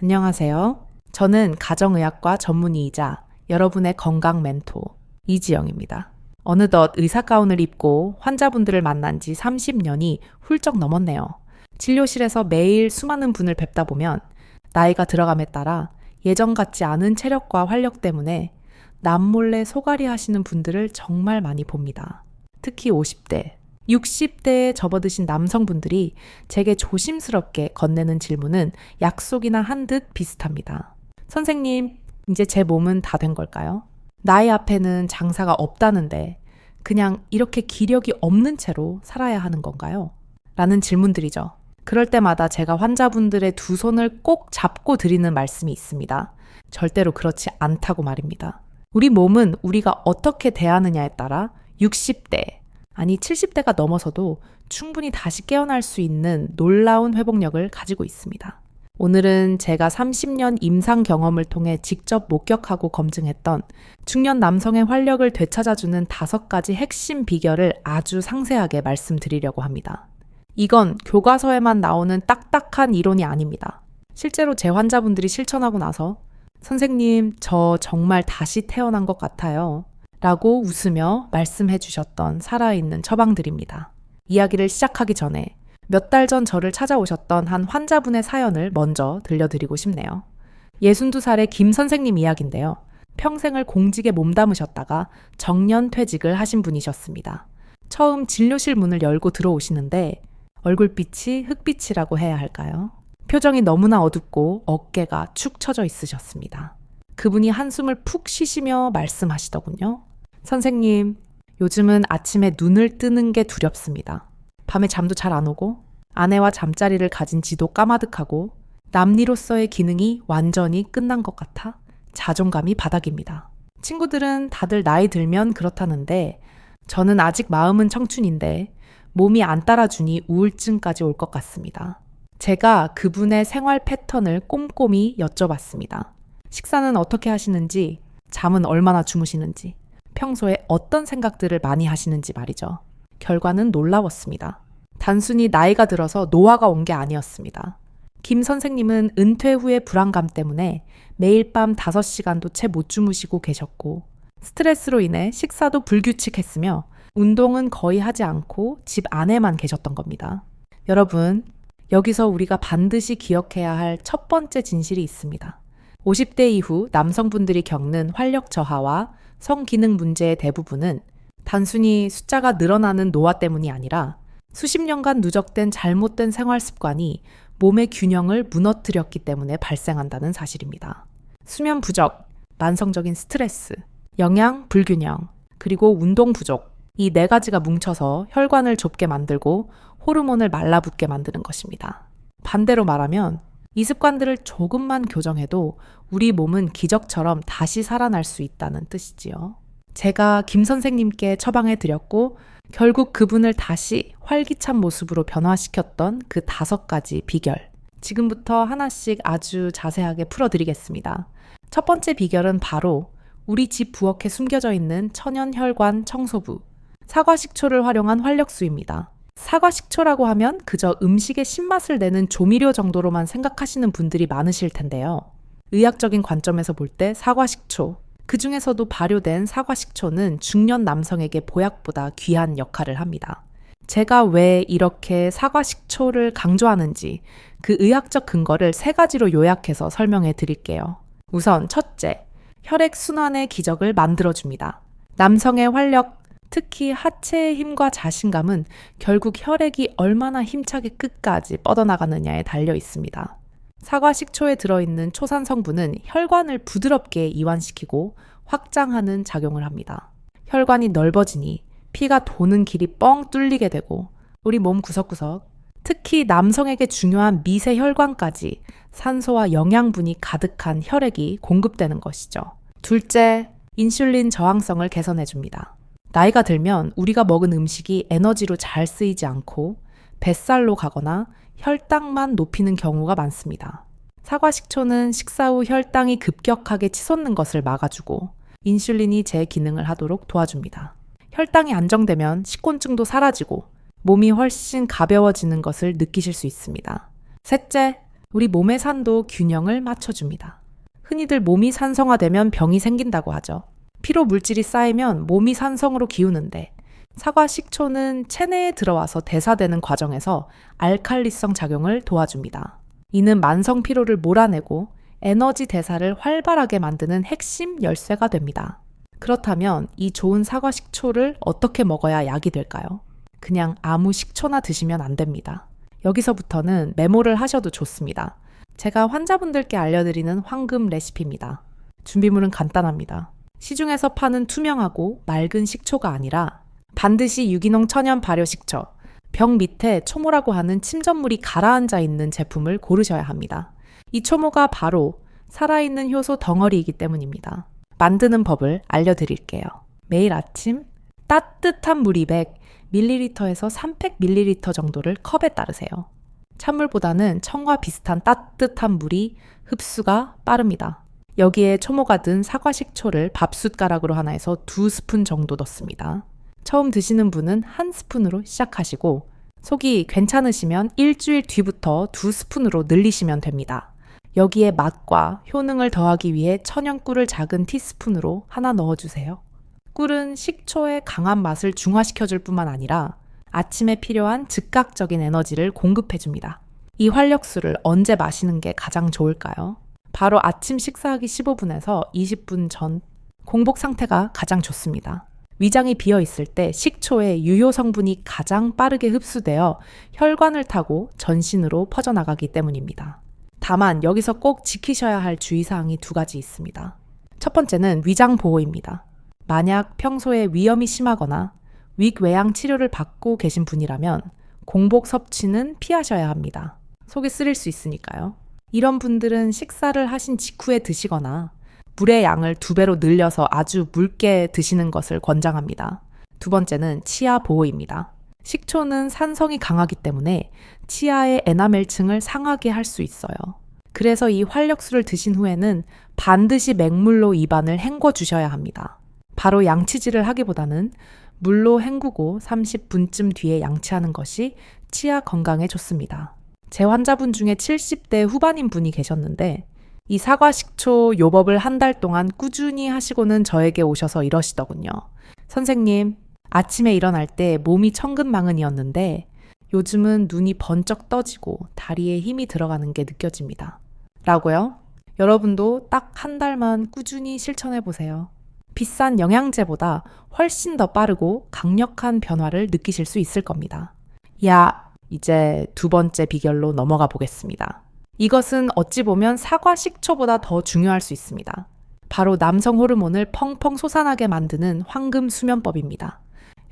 안녕하세요. 저는 가정의학과 전문의이자 여러분의 건강 멘토 이지영입니다. 어느덧 의사 가운을 입고 환자분들을 만난 지 30년이 훌쩍 넘었네요. 진료실에서 매일 수많은 분을 뵙다 보면 나이가 들어감에 따라 예전 같지 않은 체력과 활력 때문에 남몰래 소갈이 하시는 분들을 정말 많이 봅니다. 특히 50대, 60대에 접어드신 남성분들이 제게 조심스럽게 건네는 질문은 약속이나 한 듯 비슷합니다. 선생님, 이제 제 몸은 다 된 걸까요? 나이 앞에는 장사가 없다는데 그냥 이렇게 기력이 없는 채로 살아야 하는 건가요? 라는 질문들이죠. 그럴 때마다 제가 환자분들의 두 손을 꼭 잡고 드리는 말씀이 있습니다. 절대로 그렇지 않다고 말입니다. 우리 몸은 우리가 어떻게 대하느냐에 따라 60대, 아니 70대가 넘어서도 충분히 다시 깨어날 수 있는 놀라운 회복력을 가지고 있습니다. 오늘은 제가 30년 임상 경험을 통해 직접 목격하고 검증했던 중년 남성의 활력을 되찾아주는 5가지 핵심 비결을 아주 상세하게 말씀드리려고 합니다. 이건 교과서에만 나오는 딱딱한 이론이 아닙니다. 실제로 제 환자분들이 실천하고 나서 선생님, 저 정말 다시 태어난 것 같아요. 라고 웃으며 말씀해 주셨던 살아있는 처방들입니다. 이야기를 시작하기 전에 몇 달 전 저를 찾아오셨던 한 환자분의 사연을 먼저 들려드리고 싶네요. 62살의 김 선생님 이야기인데요. 평생을 공직에 몸담으셨다가 정년 퇴직을 하신 분이셨습니다. 처음 진료실 문을 열고 들어오시는데 얼굴빛이 흑빛이라고 해야 할까요? 표정이 너무나 어둡고 어깨가 축 처져 있으셨습니다. 그분이 한숨을 푹 쉬시며 말씀하시더군요. 선생님, 요즘은 아침에 눈을 뜨는 게 두렵습니다. 밤에 잠도 잘 안 오고 아내와 잠자리를 가진 지도 까마득하고 남리로서의 기능이 완전히 끝난 것 같아 자존감이 바닥입니다. 친구들은 다들 나이 들면 그렇다는데 저는 아직 마음은 청춘인데 몸이 안 따라주니 우울증까지 올 것 같습니다. 제가 그분의 생활 패턴을 꼼꼼히 여쭤봤습니다. 식사는 어떻게 하시는지, 잠은 얼마나 주무시는지, 평소에 어떤 생각들을 많이 하시는지 말이죠. 결과는 놀라웠습니다. 단순히 나이가 들어서 노화가 온 게 아니었습니다. 김 선생님은 은퇴 후의 불안감 때문에 매일 밤 5시간도 채 못 주무시고 계셨고 스트레스로 인해 식사도 불규칙했으며 운동은 거의 하지 않고 집 안에만 계셨던 겁니다. 여러분, 여기서 우리가 반드시 기억해야 할 첫 번째 진실이 있습니다. 50대 이후 남성분들이 겪는 활력 저하와 성기능 문제의 대부분은 단순히 숫자가 늘어나는 노화 때문이 아니라 수십 년간 누적된 잘못된 생활 습관이 몸의 균형을 무너뜨렸기 때문에 발생한다는 사실입니다. 수면 부족, 만성적인 스트레스, 영양 불균형, 그리고 운동 부족, 이 4가지가 뭉쳐서 혈관을 좁게 만들고 호르몬을 말라붙게 만드는 것입니다. 반대로 말하면 이 습관들을 조금만 교정해도 우리 몸은 기적처럼 다시 살아날 수 있다는 뜻이지요. 제가 김 선생님께 처방해 드렸고 결국 그분을 다시 활기찬 모습으로 변화시켰던 그 5가지 비결. 지금부터 하나씩 아주 자세하게 풀어드리겠습니다. 첫 번째 비결은 바로 우리 집 부엌에 숨겨져 있는 천연혈관 청소부, 사과식초를 활용한 활력수입니다. 사과식초라고 하면 그저 음식의 신맛을 내는 조미료 정도로만 생각하시는 분들이 많으실 텐데요. 의학적인 관점에서 볼 때 사과식초, 그 중에서도 발효된 사과식초는 중년 남성에게 보약보다 귀한 역할을 합니다. 제가 왜 이렇게 사과식초를 강조하는지 그 의학적 근거를 3가지로 요약해서 설명해 드릴게요. 우선 첫째, 혈액순환의 기적을 만들어줍니다. 남성의 활력, 특히 하체의 힘과 자신감은 결국 혈액이 얼마나 힘차게 끝까지 뻗어나가느냐에 달려 있습니다. 사과 식초에 들어있는 초산 성분은 혈관을 부드럽게 이완시키고 확장하는 작용을 합니다. 혈관이 넓어지니 피가 도는 길이 뻥 뚫리게 되고 우리 몸 구석구석, 특히 남성에게 중요한 미세 혈관까지 산소와 영양분이 가득한 혈액이 공급되는 것이죠. 둘째, 인슐린 저항성을 개선해줍니다. 나이가 들면 우리가 먹은 음식이 에너지로 잘 쓰이지 않고 뱃살로 가거나 혈당만 높이는 경우가 많습니다. 사과 식초는 식사 후 혈당이 급격하게 치솟는 것을 막아주고 인슐린이 제 기능을 하도록 도와줍니다. 혈당이 안정되면 식곤증도 사라지고 몸이 훨씬 가벼워지는 것을 느끼실 수 있습니다. 셋째, 우리 몸의 산도 균형을 맞춰줍니다. 흔히들 몸이 산성화되면 병이 생긴다고 하죠. 피로 물질이 쌓이면 몸이 산성으로 기우는데 사과 식초는 체내에 들어와서 대사되는 과정에서 알칼리성 작용을 도와줍니다. 이는 만성 피로를 몰아내고 에너지 대사를 활발하게 만드는 핵심 열쇠가 됩니다. 그렇다면 이 좋은 사과 식초를 어떻게 먹어야 약이 될까요? 그냥 아무 식초나 드시면 안 됩니다. 여기서부터는 메모를 하셔도 좋습니다. 제가 환자분들께 알려드리는 황금 레시피입니다. 준비물은 간단합니다. 시중에서 파는 투명하고 맑은 식초가 아니라 반드시 유기농 천연 발효 식초, 병 밑에 초모라고 하는 침전물이 가라앉아 있는 제품을 고르셔야 합니다. 이 초모가 바로 살아있는 효소 덩어리이기 때문입니다. 만드는 법을 알려드릴게요. 매일 아침 따뜻한 물 200ml에서 300ml 정도를 컵에 따르세요. 찬물보다는 청과 비슷한 따뜻한 물이 흡수가 빠릅니다. 여기에 초모가 든 사과 식초를 밥숟가락으로 하나에서 2스푼 정도 넣습니다. 처음 드시는 분은 1스푼으로 시작하시고 속이 괜찮으시면 일주일 뒤부터 2스푼으로 늘리시면 됩니다. 여기에 맛과 효능을 더하기 위해 천연꿀을 작은 티스푼으로 하나 넣어주세요. 꿀은 식초의 강한 맛을 중화시켜줄 뿐만 아니라 아침에 필요한 즉각적인 에너지를 공급해줍니다. 이 활력수를 언제 마시는 게 가장 좋을까요? 바로 아침 식사하기 15분에서 20분 전, 공복 상태가 가장 좋습니다. 위장이 비어 있을 때 식초의 유효 성분이 가장 빠르게 흡수되어 혈관을 타고 전신으로 퍼져나가기 때문입니다. 다만 여기서 꼭 지키셔야 할 주의사항이 2가지 있습니다. 첫 번째는 위장 보호입니다. 만약 평소에 위염이 심하거나 위궤양 치료를 받고 계신 분이라면 공복 섭취는 피하셔야 합니다. 속이 쓰릴 수 있으니까요. 이런 분들은 식사를 하신 직후에 드시거나 물의 양을 2배로 늘려서 아주 묽게 드시는 것을 권장합니다. 2번째는 치아 보호입니다. 식초는 산성이 강하기 때문에 치아의 에나멜층을 상하게 할 수 있어요. 그래서 이 활력수를 드신 후에는 반드시 맹물로 입안을 헹궈 주셔야 합니다. 바로 양치질을 하기보다는 물로 헹구고 30분쯤 뒤에 양치하는 것이 치아 건강에 좋습니다. 제 환자분 중에 70대 후반인 분이 계셨는데 이 사과 식초 요법을 1달 동안 꾸준히 하시고는 저에게 오셔서 이러시더군요. 선생님, 아침에 일어날 때 몸이 천근만근이었는데 요즘은 눈이 번쩍 떠지고 다리에 힘이 들어가는 게 느껴집니다. 라고요? 여러분도 딱 1달만 꾸준히 실천해보세요. 비싼 영양제보다 훨씬 더 빠르고 강력한 변화를 느끼실 수 있을 겁니다. 이제 2번째 비결로 넘어가 보겠습니다. 이것은 어찌 보면 사과 식초보다 더 중요할 수 있습니다. 바로 남성 호르몬을 펑펑 솟아나게 만드는 황금 수면법입니다.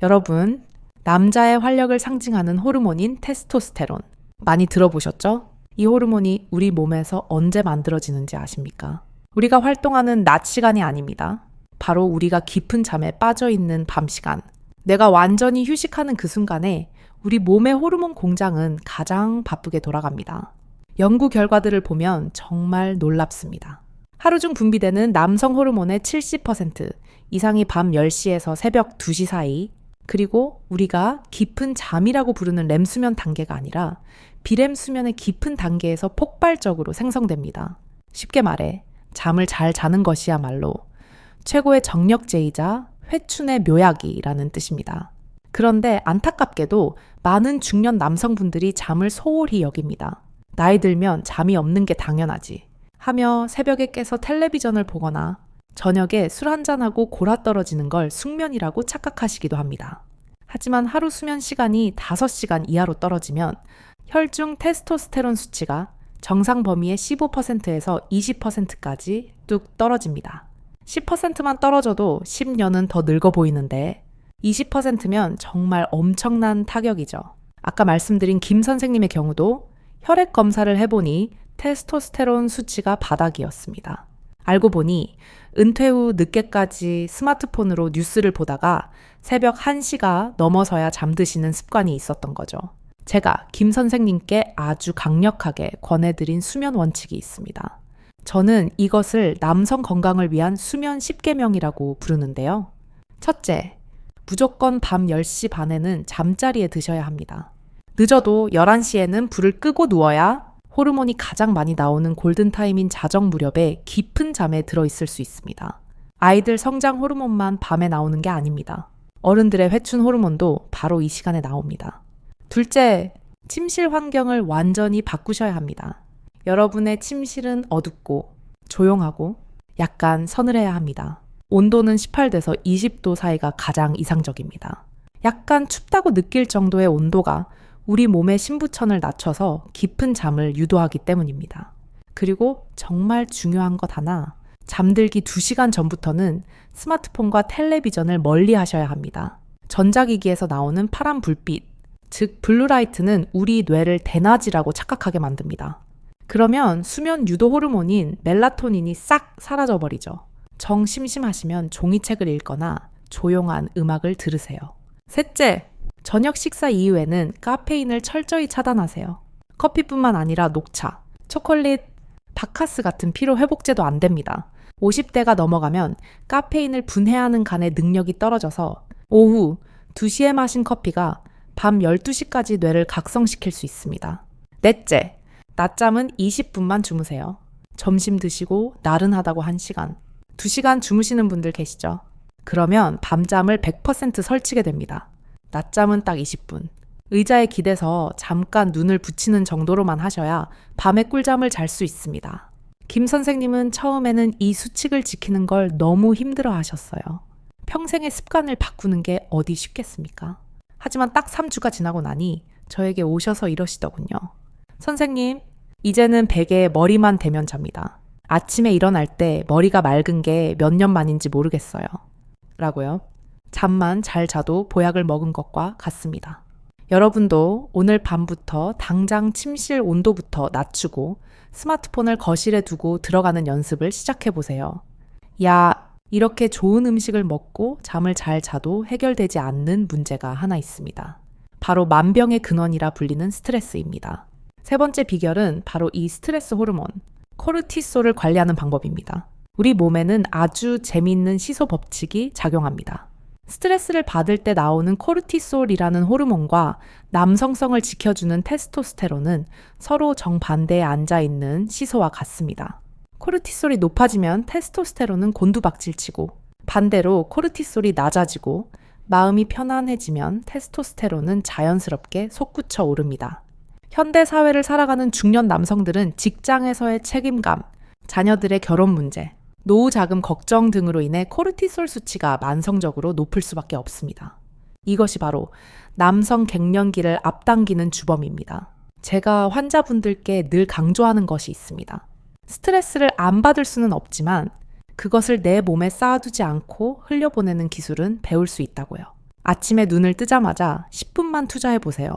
여러분, 남자의 활력을 상징하는 호르몬인 테스토스테론 많이 들어보셨죠? 이 호르몬이 우리 몸에서 언제 만들어지는지 아십니까? 우리가 활동하는 낮 시간이 아닙니다. 바로 우리가 깊은 잠에 빠져 있는 밤 시간. 내가 완전히 휴식하는 그 순간에 우리 몸의 호르몬 공장은 가장 바쁘게 돌아갑니다. 연구 결과들을 보면 정말 놀랍습니다. 하루 중 분비되는 남성 호르몬의 70% 이상이 밤 10시에서 새벽 2시 사이, 그리고 우리가 깊은 잠이라고 부르는 렘 수면 단계가 아니라 비렘 수면의 깊은 단계에서 폭발적으로 생성됩니다. 쉽게 말해 잠을 잘 자는 것이야말로 최고의 정력제이자 회춘의 묘약이라는 뜻입니다. 그런데 안타깝게도 많은 중년 남성분들이 잠을 소홀히 여깁니다. 나이 들면 잠이 없는 게 당연하지 하며 새벽에 깨서 텔레비전을 보거나 저녁에 술 한잔하고 골아 떨어지는 걸 숙면이라고 착각하시기도 합니다. 하지만 하루 수면 시간이 5시간 이하로 떨어지면 혈중 테스토스테론 수치가 정상 범위의 15%에서 20%까지 뚝 떨어집니다. 10%만 떨어져도 10년은 더 늙어 보이는데 20%면 정말 엄청난 타격이죠. 아까 말씀드린 김 선생님의 경우도 혈액 검사를 해보니 테스토스테론 수치가 바닥이었습니다. 알고 보니 은퇴 후 늦게까지 스마트폰으로 뉴스를 보다가 새벽 1시가 넘어서야 잠드시는 습관이 있었던 거죠. 제가 김 선생님께 아주 강력하게 권해드린 수면 원칙이 있습니다. 저는 이것을 남성 건강을 위한 수면 10계명이라고 부르는데요. 첫째, 무조건 밤 10시 반에는 잠자리에 드셔야 합니다. 늦어도 11시에는 불을 끄고 누워야 호르몬이 가장 많이 나오는 골든타임인 자정 무렵에 깊은 잠에 들어있을 수 있습니다. 아이들 성장 호르몬만 밤에 나오는 게 아닙니다. 어른들의 회춘 호르몬도 바로 이 시간에 나옵니다. 둘째, 침실 환경을 완전히 바꾸셔야 합니다. 여러분의 침실은 어둡고 조용하고 약간 서늘해야 합니다. 온도는 18도에서 20도 사이가 가장 이상적입니다. 약간 춥다고 느낄 정도의 온도가 우리 몸의 신부천을 낮춰서 깊은 잠을 유도하기 때문입니다. 그리고 정말 중요한 것 하나, 잠들기 2시간 전부터는 스마트폰과 텔레비전을 멀리 하셔야 합니다. 전자기기에서 나오는 파란 불빛, 즉 블루라이트는 우리 뇌를 대낮이라고 착각하게 만듭니다. 그러면 수면 유도 호르몬인 멜라토닌이 싹 사라져버리죠. 정 심심하시면 종이책을 읽거나 조용한 음악을 들으세요. 셋째, 저녁 식사 이후에는 카페인을 철저히 차단하세요. 커피뿐만 아니라 녹차, 초콜릿, 바카스 같은 피로 회복제도 안 됩니다. 50대가 넘어가면 카페인을 분해하는 간의 능력이 떨어져서 오후 2시에 마신 커피가 밤 12시까지 뇌를 각성시킬 수 있습니다. 넷째, 낮잠은 20분만 주무세요. 점심 드시고 나른하다고 1시간, 2시간 주무시는 분들 계시죠? 그러면 밤잠을 100% 설치게 됩니다. 낮잠은 딱 20분. 의자에 기대서 잠깐 눈을 붙이는 정도로만 하셔야 밤에 꿀잠을 잘 수 있습니다. 김 선생님은 처음에는 이 수칙을 지키는 걸 너무 힘들어 하셨어요. 평생의 습관을 바꾸는 게 어디 쉽겠습니까? 하지만 딱 3주가 지나고 나니 저에게 오셔서 이러시더군요. 선생님, 이제는 베개에 머리만 대면 잡니다. 아침에 일어날 때 머리가 맑은 게 몇 년 만인지 모르겠어요. 라고요. 잠만 잘 자도 보약을 먹은 것과 같습니다. 여러분도 오늘 밤부터 당장 침실 온도부터 낮추고 스마트폰을 거실에 두고 들어가는 연습을 시작해보세요. 야, 이렇게 좋은 음식을 먹고 잠을 잘 자도 해결되지 않는 문제가 하나 있습니다. 바로 만병의 근원이라 불리는 스트레스입니다. 세 번째 비결은 바로 이 스트레스 호르몬, 코르티솔을 관리하는 방법입니다. 우리 몸에는 아주 재미있는 시소 법칙이 작용합니다. 스트레스를 받을 때 나오는 코르티솔이라는 호르몬과 남성성을 지켜주는 테스토스테론은 서로 정반대에 앉아있는 시소와 같습니다. 코르티솔이 높아지면 테스토스테론은 곤두박질치고, 반대로 코르티솔이 낮아지고 마음이 편안해지면 테스토스테론은 자연스럽게 솟구쳐 오릅니다. 현대 사회를 살아가는 중년 남성들은 직장에서의 책임감, 자녀들의 결혼 문제, 노후 자금 걱정 등으로 인해 코르티솔 수치가 만성적으로 높을 수밖에 없습니다. 이것이 바로 남성 갱년기를 앞당기는 주범입니다. 제가 환자분들께 늘 강조하는 것이 있습니다. 스트레스를 안 받을 수는 없지만 그것을 내 몸에 쌓아두지 않고 흘려보내는 기술은 배울 수 있다고요. 아침에 눈을 뜨자마자 10분만 투자해보세요.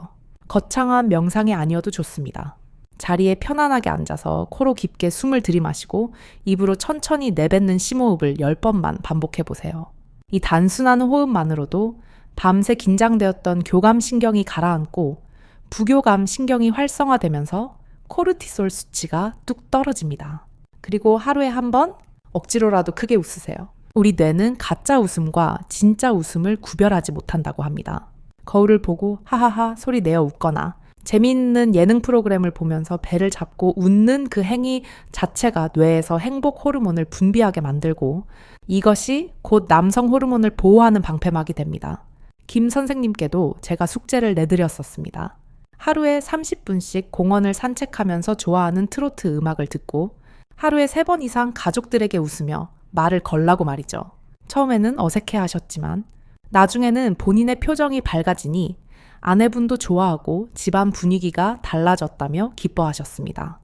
거창한 명상이 아니어도 좋습니다. 자리에 편안하게 앉아서 코로 깊게 숨을 들이마시고 입으로 천천히 내뱉는 심호흡을 10번만 반복해보세요. 이 단순한 호흡만으로도 밤새 긴장되었던 교감신경이 가라앉고 부교감 신경이 활성화되면서 코르티솔 수치가 뚝 떨어집니다. 그리고 하루에 한 번 억지로라도 크게 웃으세요. 우리 뇌는 가짜 웃음과 진짜 웃음을 구별하지 못한다고 합니다. 거울을 보고 하하하 소리 내어 웃거나 재미있는 예능 프로그램을 보면서 배를 잡고 웃는 그 행위 자체가 뇌에서 행복 호르몬을 분비하게 만들고 이것이 곧 남성 호르몬을 보호하는 방패막이 됩니다. 김 선생님께도 제가 숙제를 내드렸었습니다. 하루에 30분씩 공원을 산책하면서 좋아하는 트로트 음악을 듣고 하루에 3번 이상 가족들에게 웃으며 말을 걸라고 말이죠. 처음에는 어색해 하셨지만 나중에는 본인의 표정이 밝아지니 아내분도 좋아하고 집안 분위기가 달라졌다며 기뻐하셨습니다.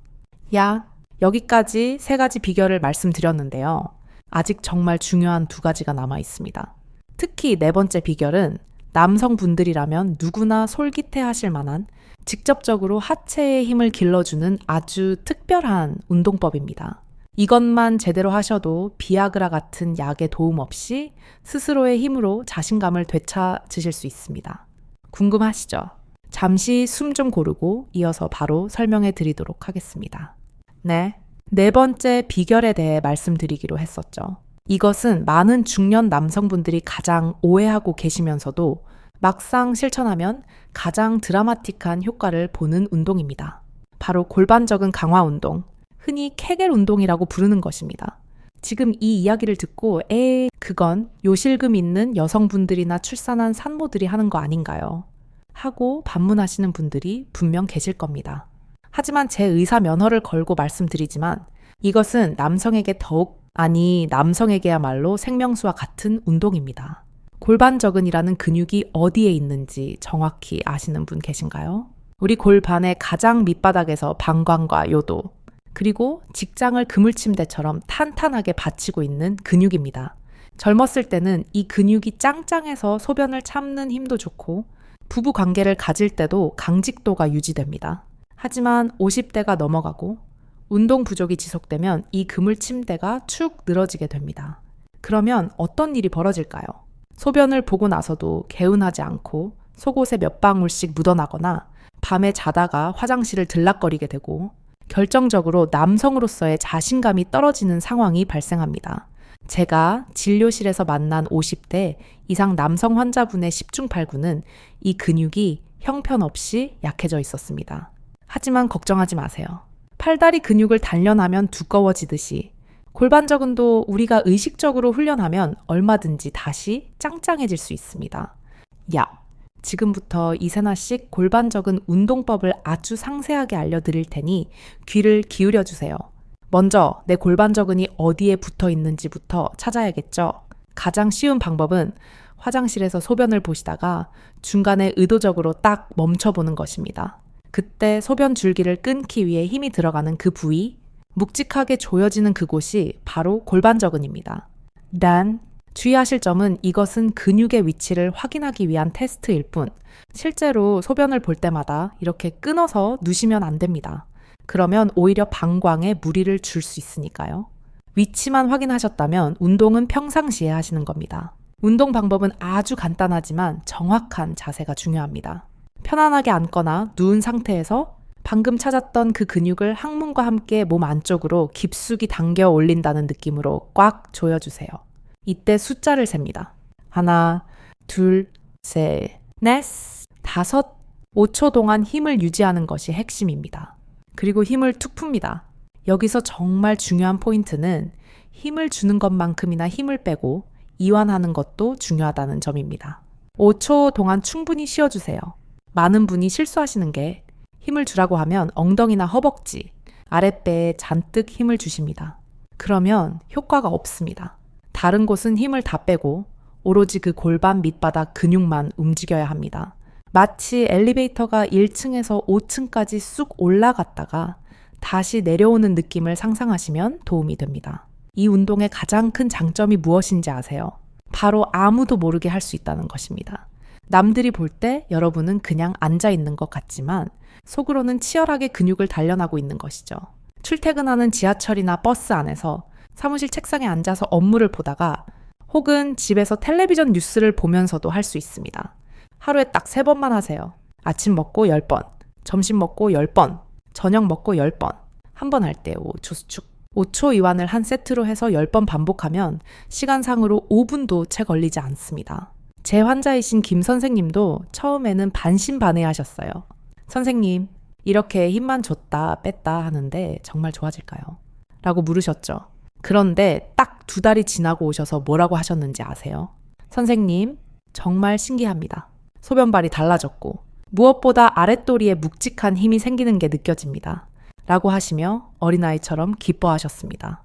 야, 여기까지 3가지 비결을 말씀드렸는데요. 아직 정말 중요한 2가지가 남아 있습니다. 특히 4번째 비결은 남성분들이라면 누구나 솔깃해 하실 만한 직접적으로 하체의 힘을 길러주는 아주 특별한 운동법입니다. 이것만 제대로 하셔도 비아그라 같은 약의 도움 없이 스스로의 힘으로 자신감을 되찾으실 수 있습니다. 궁금하시죠? 잠시 숨 좀 고르고 이어서 바로 설명해 드리도록 하겠습니다. 네, 4번째 비결에 대해 말씀드리기로 했었죠. 이것은 많은 중년 남성분들이 가장 오해하고 계시면서도 막상 실천하면 가장 드라마틱한 효과를 보는 운동입니다. 바로 골반적은 강화 운동, 흔히 케겔 운동이라고 부르는 것입니다. 지금 이 이야기를 듣고 그건 요실금 있는 여성분들이나 출산한 산모들이 하는 거 아닌가요? 하고 반문하시는 분들이 분명 계실 겁니다. 하지만 제 의사 면허를 걸고 말씀드리지만 이것은 남성에게야말로 생명수와 같은 운동입니다. 골반적은이라는 근육이 어디에 있는지 정확히 아시는 분 계신가요? 우리 골반의 가장 밑바닥에서 방광과 요도, 그리고 직장을 그물침대처럼 탄탄하게 받치고 있는 근육입니다. 젊었을 때는 이 근육이 짱짱해서 소변을 참는 힘도 좋고 부부 관계를 가질 때도 강직도가 유지됩니다. 하지만 50대가 넘어가고 운동 부족이 지속되면 이 그물침대가 축 늘어지게 됩니다. 그러면 어떤 일이 벌어질까요? 소변을 보고 나서도 개운하지 않고 속옷에 몇 방울씩 묻어나거나 밤에 자다가 화장실을 들락거리게 되고 결정적으로 남성으로서의 자신감이 떨어지는 상황이 발생합니다. 제가 진료실에서 만난 50대 이상 남성 환자분의 10중 8구는 이 근육이 형편없이 약해져 있었습니다. 하지만 걱정하지 마세요. 팔다리 근육을 단련하면 두꺼워지듯이 골반적은도 우리가 의식적으로 훈련하면 얼마든지 다시 짱짱해질 수 있습니다. 지금부터 이세나씩 골반적은 운동법을 아주 상세하게 알려드릴 테니 귀를 기울여 주세요. 먼저 내 골반적은이 어디에 붙어 있는지부터 찾아야겠죠. 가장 쉬운 방법은 화장실에서 소변을 보시다가 중간에 의도적으로 딱 멈춰보는 것입니다. 그때 소변 줄기를 끊기 위해 힘이 들어가는 그 부위, 묵직하게 조여지는 그곳이 바로 골반적은입니다. 단, 주의하실 점은 이것은 근육의 위치를 확인하기 위한 테스트일 뿐, 실제로 소변을 볼 때마다 이렇게 끊어서 누시면 안 됩니다. 그러면 오히려 방광에 무리를 줄 수 있으니까요. 위치만 확인하셨다면 운동은 평상시에 하시는 겁니다. 운동 방법은 아주 간단하지만 정확한 자세가 중요합니다. 편안하게 앉거나 누운 상태에서 방금 찾았던 그 근육을 항문과 함께 몸 안쪽으로 깊숙이 당겨 올린다는 느낌으로 꽉 조여주세요. 이때 숫자를 셉니다. 1, 2, 3, 4, 5, 5초 동안 힘을 유지하는 것이 핵심입니다. 그리고 힘을 툭 풉니다. 여기서 정말 중요한 포인트는 힘을 주는 것만큼이나 힘을 빼고 이완하는 것도 중요하다는 점입니다. 5초 동안 충분히 쉬어주세요. 많은 분이 실수하시는 게 힘을 주라고 하면 엉덩이나 허벅지, 아랫배에 잔뜩 힘을 주십니다. 그러면 효과가 없습니다. 다른 곳은 힘을 다 빼고 오로지 그 골반 밑바닥 근육만 움직여야 합니다. 마치 엘리베이터가 1층에서 5층까지 쑥 올라갔다가 다시 내려오는 느낌을 상상하시면 도움이 됩니다. 이 운동의 가장 큰 장점이 무엇인지 아세요? 바로 아무도 모르게 할 수 있다는 것입니다. 남들이 볼 때 여러분은 그냥 앉아 있는 것 같지만 속으로는 치열하게 근육을 단련하고 있는 것이죠. 출퇴근하는 지하철이나 버스 안에서 사무실 책상에 앉아서 업무를 보다가 혹은 집에서 텔레비전 뉴스를 보면서도 할 수 있습니다. 하루에 딱 3번만 하세요. 아침 먹고 10번, 점심 먹고 10번, 저녁 먹고 10번. 한 번 할 때 5초 수축. 5초 이완을 한 세트로 해서 10번 반복하면 시간상으로 5분도 채 걸리지 않습니다. 제 환자이신 김 선생님도 처음에는 반신반의하셨어요. 선생님, 이렇게 힘만 줬다 뺐다 하는데 정말 좋아질까요? 라고 물으셨죠. 그런데 딱 2달이 지나고 오셔서 뭐라고 하셨는지 아세요? 선생님, 정말 신기합니다. 소변발이 달라졌고 무엇보다 아랫도리에 묵직한 힘이 생기는 게 느껴집니다. 라고 하시며 어린아이처럼 기뻐하셨습니다.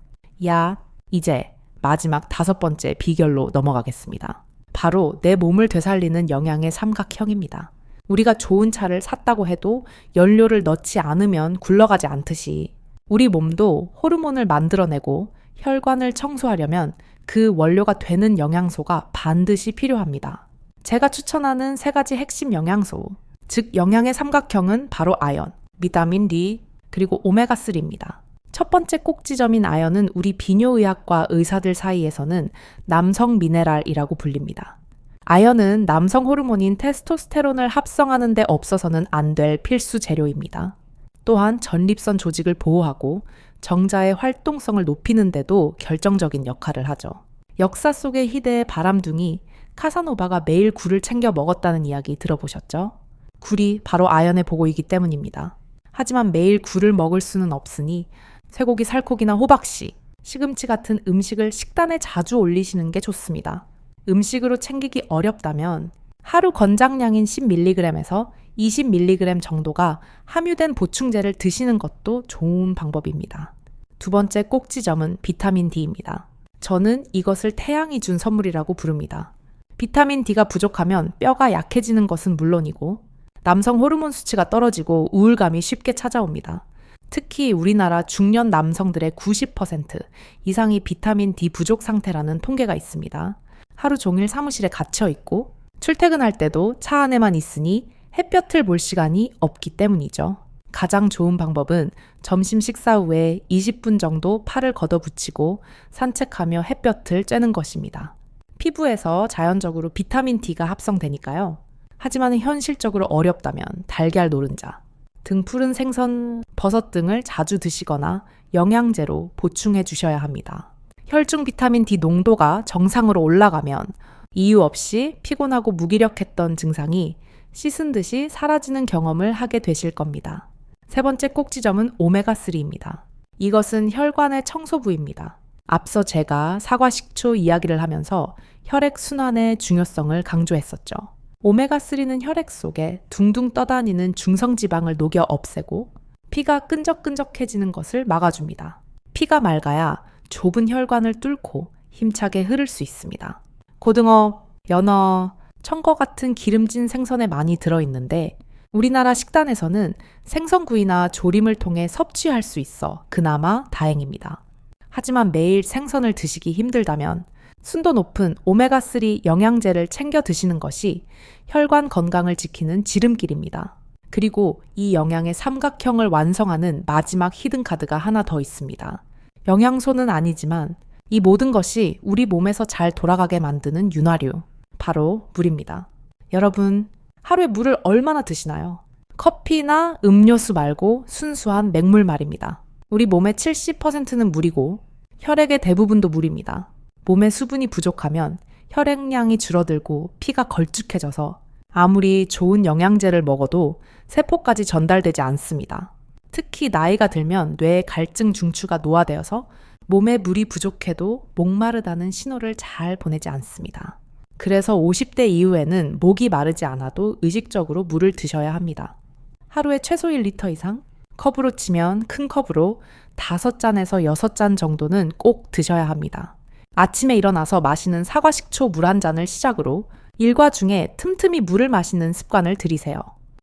이제 마지막 5번째 비결로 넘어가겠습니다. 바로 내 몸을 되살리는 영양의 삼각형입니다. 우리가 좋은 차를 샀다고 해도 연료를 넣지 않으면 굴러가지 않듯이 우리 몸도 호르몬을 만들어내고 혈관을 청소하려면 그 원료가 되는 영양소가 반드시 필요합니다. 제가 추천하는 3가지 핵심 영양소, 즉 영양의 삼각형은 바로 아연, 비타민 D, 그리고 오메가3입니다. 첫 번째 꼭지점인 아연은 우리 비뇨의학과 의사들 사이에서는 남성 미네랄이라고 불립니다. 아연은 남성 호르몬인 테스토스테론을 합성하는 데 없어서는 안 될 필수 재료입니다. 또한 전립선 조직을 보호하고 정자의 활동성을 높이는 데도 결정적인 역할을 하죠. 역사 속의 희대의 바람둥이 카사노바가 매일 굴을 챙겨 먹었다는 이야기 들어보셨죠? 굴이 바로 아연의 보고이기 때문입니다. 하지만 매일 굴을 먹을 수는 없으니 쇠고기, 살코기나 호박씨, 시금치 같은 음식을 식단에 자주 올리시는 게 좋습니다. 음식으로 챙기기 어렵다면 하루 권장량인 10mg에서 20mg 정도가 함유된 보충제를 드시는 것도 좋은 방법입니다. 두 번째 꼭지점은 비타민 D입니다. 저는 이것을 태양이 준 선물이라고 부릅니다. 비타민 D가 부족하면 뼈가 약해지는 것은 물론이고 남성 호르몬 수치가 떨어지고 우울감이 쉽게 찾아옵니다. 특히 우리나라 중년 남성들의 90% 이상이 비타민 D 부족 상태라는 통계가 있습니다. 하루 종일 사무실에 갇혀 있고 출퇴근할 때도 차 안에만 있으니 햇볕을 볼 시간이 없기 때문이죠. 가장 좋은 방법은 점심 식사 후에 20분 정도 팔을 걷어붙이고 산책하며 햇볕을 쬐는 것입니다. 피부에서 자연적으로 비타민 D가 합성되니까요. 하지만 현실적으로 어렵다면 달걀 노른자, 등 푸른 생선, 버섯 등을 자주 드시거나 영양제로 보충해 주셔야 합니다. 혈중 비타민 D 농도가 정상으로 올라가면 이유 없이 피곤하고 무기력했던 증상이 씻은 듯이 사라지는 경험을 하게 되실 겁니다. 세 번째 꼭지점은 오메가3입니다. 이것은 혈관의 청소 부위입니다. 앞서 제가 사과식초 이야기를 하면서 혈액순환의 중요성을 강조했었죠. 오메가3는 혈액 속에 둥둥 떠다니는 중성지방을 녹여 없애고 피가 끈적끈적해지는 것을 막아줍니다. 피가 맑아야 좁은 혈관을 뚫고 힘차게 흐를 수 있습니다. 고등어, 연어, 청거 같은 기름진 생선에 많이 들어있는데 우리나라 식단에서는 생선구이나 조림을 통해 섭취할 수 있어 그나마 다행입니다. 하지만 매일 생선을 드시기 힘들다면 순도 높은 오메가3 영양제를 챙겨 드시는 것이 혈관 건강을 지키는 지름길입니다. 그리고 이 영양의 삼각형을 완성하는 마지막 히든카드가 하나 더 있습니다. 영양소는 아니지만 이 모든 것이 우리 몸에서 잘 돌아가게 만드는 윤활유, 바로 물입니다. 여러분, 하루에 물을 얼마나 드시나요? 커피나 음료수 말고 순수한 맹물 말입니다. 우리 몸의 70%는 물이고 혈액의 대부분도 물입니다. 몸에 수분이 부족하면 혈액량이 줄어들고 피가 걸쭉해져서 아무리 좋은 영양제를 먹어도 세포까지 전달되지 않습니다. 특히 나이가 들면 뇌의 갈증 중추가 노화되어서 몸에 물이 부족해도 목마르다는 신호를 잘 보내지 않습니다. 그래서 50대 이후에는 목이 마르지 않아도 의식적으로 물을 드셔야 합니다. 하루에 최소 1리터 이상, 컵으로 치면 큰 컵으로 5잔에서 6잔 정도는 꼭 드셔야 합니다. 아침에 일어나서 마시는 사과식초 물 한 잔을 시작으로 일과 중에 틈틈이 물을 마시는 습관을 들이세요.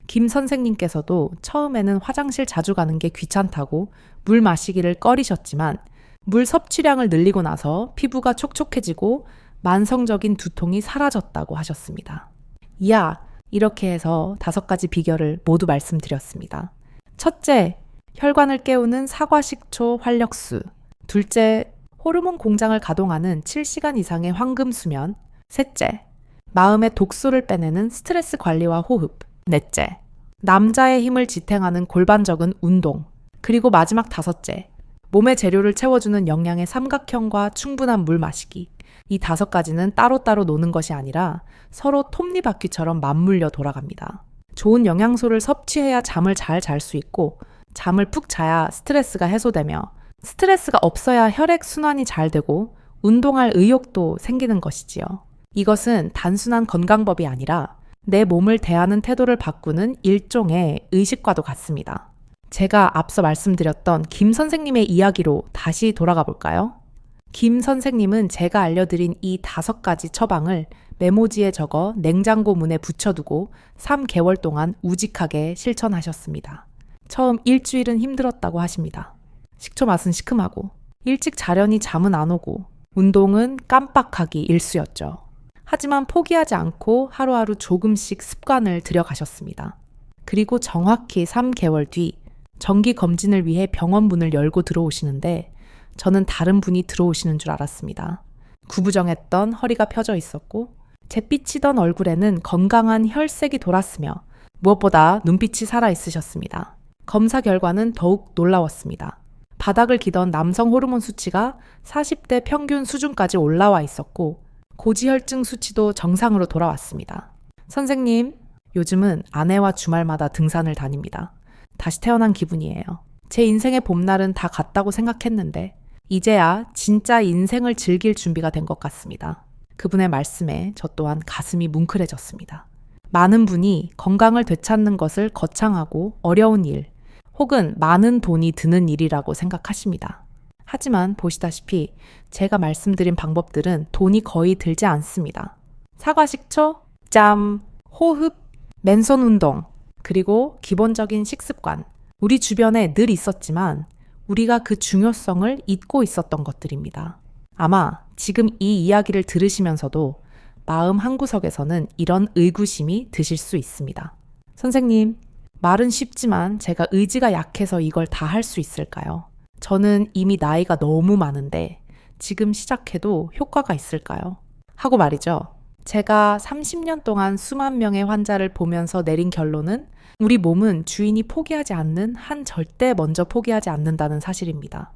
김 선생님께서도 처음에는 화장실 자주 가는 게 귀찮다고 물 마시기를 꺼리셨지만 물 섭취량을 늘리고 나서 피부가 촉촉해지고 만성적인 두통이 사라졌다고 하셨습니다. 이야, 이렇게 해서 5가지 비결을 모두 말씀드렸습니다. 첫째, 혈관을 깨우는 사과식초 활력수. 둘째, 호르몬 공장을 가동하는 7시간 이상의 황금 수면. 셋째, 마음의 독소를 빼내는 스트레스 관리와 호흡. 넷째, 남자의 힘을 지탱하는 골반적인 운동. 그리고 마지막 5째, 몸의 재료를 채워주는 영양의 삼각형과 충분한 물 마시기. 이 5가지는 따로따로 노는 것이 아니라 서로 톱니바퀴처럼 맞물려 돌아갑니다. 좋은 영양소를 섭취해야 잠을 잘 잘 수 있고 잠을 푹 자야 스트레스가 해소되며 스트레스가 없어야 혈액 순환이 잘 되고 운동할 의욕도 생기는 것이지요. 이것은 단순한 건강법이 아니라 내 몸을 대하는 태도를 바꾸는 일종의 의식과도 같습니다. 제가 앞서 말씀드렸던 김 선생님의 이야기로 다시 돌아가 볼까요? 김 선생님은 제가 알려드린 이 5가지 처방을 메모지에 적어 냉장고 문에 붙여두고 3개월 동안 우직하게 실천하셨습니다. 처음 일주일은 힘들었다고 하십니다. 식초 맛은 시큼하고 일찍 자려니 잠은 안 오고 운동은 깜빡하기 일쑤였죠. 하지만 포기하지 않고 하루하루 조금씩 습관을 들여가셨습니다. 그리고 정확히 3개월 뒤 정기 검진을 위해 병원 문을 열고 들어오시는데 저는 다른 분이 들어오시는 줄 알았습니다. 구부정했던 허리가 펴져 있었고 잿빛이던 얼굴에는 건강한 혈색이 돌았으며 무엇보다 눈빛이 살아있으셨습니다. 검사 결과는 더욱 놀라웠습니다. 바닥을 기던 남성 호르몬 수치가 40대 평균 수준까지 올라와 있었고 고지혈증 수치도 정상으로 돌아왔습니다. 선생님, 요즘은 아내와 주말마다 등산을 다닙니다. 다시 태어난 기분이에요. 제 인생의 봄날은 다 갔다고 생각했는데 이제야 진짜 인생을 즐길 준비가 된 것 같습니다. 그분의 말씀에 저 또한 가슴이 뭉클해졌습니다. 많은 분이 건강을 되찾는 것을 거창하고 어려운 일, 혹은 많은 돈이 드는 일이라고 생각하십니다. 하지만 보시다시피 제가 말씀드린 방법들은 돈이 거의 들지 않습니다. 사과식초, 짬, 호흡, 맨손 운동, 그리고 기본적인 식습관. 우리 주변에 늘 있었지만 우리가 그 중요성을 잊고 있었던 것들입니다. 아마 지금 이 이야기를 들으시면서도 마음 한구석에서는 이런 의구심이 드실 수 있습니다. 선생님, 말은 쉽지만 제가 의지가 약해서 이걸 다 할 수 있을까요? 저는 이미 나이가 너무 많은데 지금 시작해도 효과가 있을까요? 하고 말이죠. 제가 30년 동안 수만 명의 환자를 보면서 내린 결론은 우리 몸은 주인이 포기하지 않는 한 절대 먼저 포기하지 않는다는 사실입니다.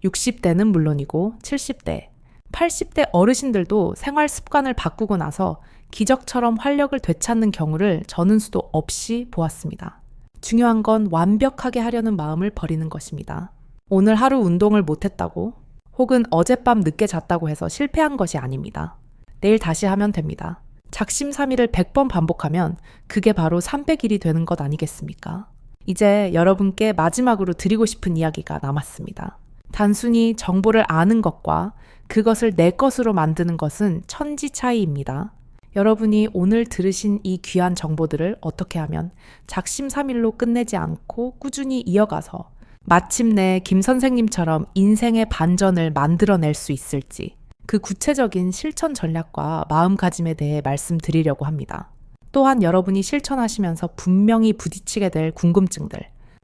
60대는 물론이고 70대, 80대 어르신들도 생활 습관을 바꾸고 나서 기적처럼 활력을 되찾는 경우를 저는 수도 없이 보았습니다. 중요한 건 완벽하게 하려는 마음을 버리는 것입니다. 오늘 하루 운동을 못했다고 혹은 어젯밤 늦게 잤다고 해서 실패한 것이 아닙니다. 내일 다시 하면 됩니다. 작심삼일을 100번 반복하면 그게 바로 300일이 되는 것 아니겠습니까? 이제 여러분께 마지막으로 드리고 싶은 이야기가 남았습니다. 단순히 정보를 아는 것과 그것을 내 것으로 만드는 것은 천지 차이입니다. 여러분이 오늘 들으신 이 귀한 정보들을 어떻게 하면 작심삼일로 끝내지 않고 꾸준히 이어가서 마침내 김 선생님처럼 인생의 반전을 만들어낼 수 있을지 그 구체적인 실천 전략과 마음가짐에 대해 말씀드리려고 합니다. 또한 여러분이 실천하시면서 분명히 부딪히게 될 궁금증들,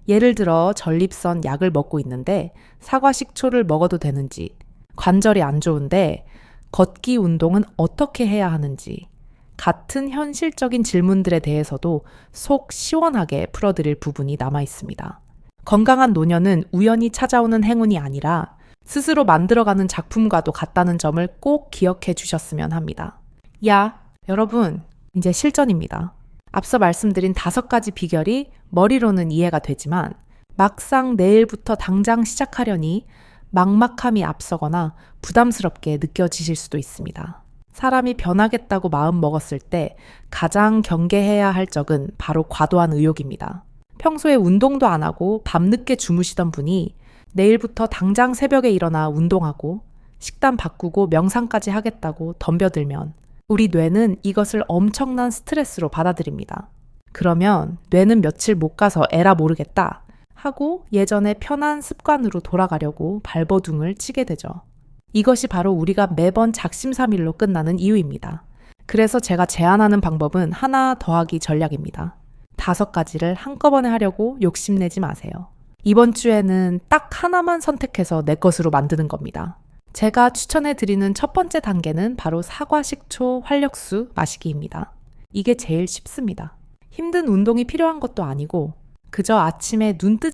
예를 들어 전립선 약을 먹고 있는데 사과식초를 먹어도 되는지, 관절이 안 좋은데 걷기 운동은 어떻게 해야 하는지, 같은 현실적인 질문들에 대해서도 속 시원하게 풀어드릴 부분이 남아 있습니다. 건강한 노년은 우연히 찾아오는 행운이 아니라 스스로 만들어가는 작품과도 같다는 점을 꼭 기억해 주셨으면 합니다. 여러분, 이제 실전입니다. 앞서 말씀드린 5가지 비결이 머리로는 이해가 되지만 막상 내일부터 당장 시작하려니 막막함이 앞서거나 부담스럽게 느껴지실 수도 있습니다. 사람이 변하겠다고 마음 먹었을 때 가장 경계해야 할 적은 바로 과도한 의욕입니다. 평소에 운동도 안 하고 밤늦게 주무시던 분이 내일부터 당장 새벽에 일어나 운동하고 식단 바꾸고 명상까지 하겠다고 덤벼들면 우리 뇌는 이것을 엄청난 스트레스로 받아들입니다. 그러면 뇌는 며칠 못 가서 에라 모르겠다 하고 예전의 편한 습관으로 돌아가려고 발버둥을 치게 되죠. 이것이 바로 우리가 매번 작심삼일로 끝나는 이유입니다. 그래서 제가 제안하는 방법은 하나 더하기 전략입니다. 5가지를 한꺼번에 하려고 욕심내지 마세요. 이번 주에는 딱 하나만 선택해서 내 것으로 만드는 겁니다. 제가 추천해드리는 첫 번째 단계는 바로 사과식초 활력수 마시기입니다. 이게 제일 쉽습니다. 힘든 운동이 필요한 것도 아니고 그저 아침에 눈 뜨지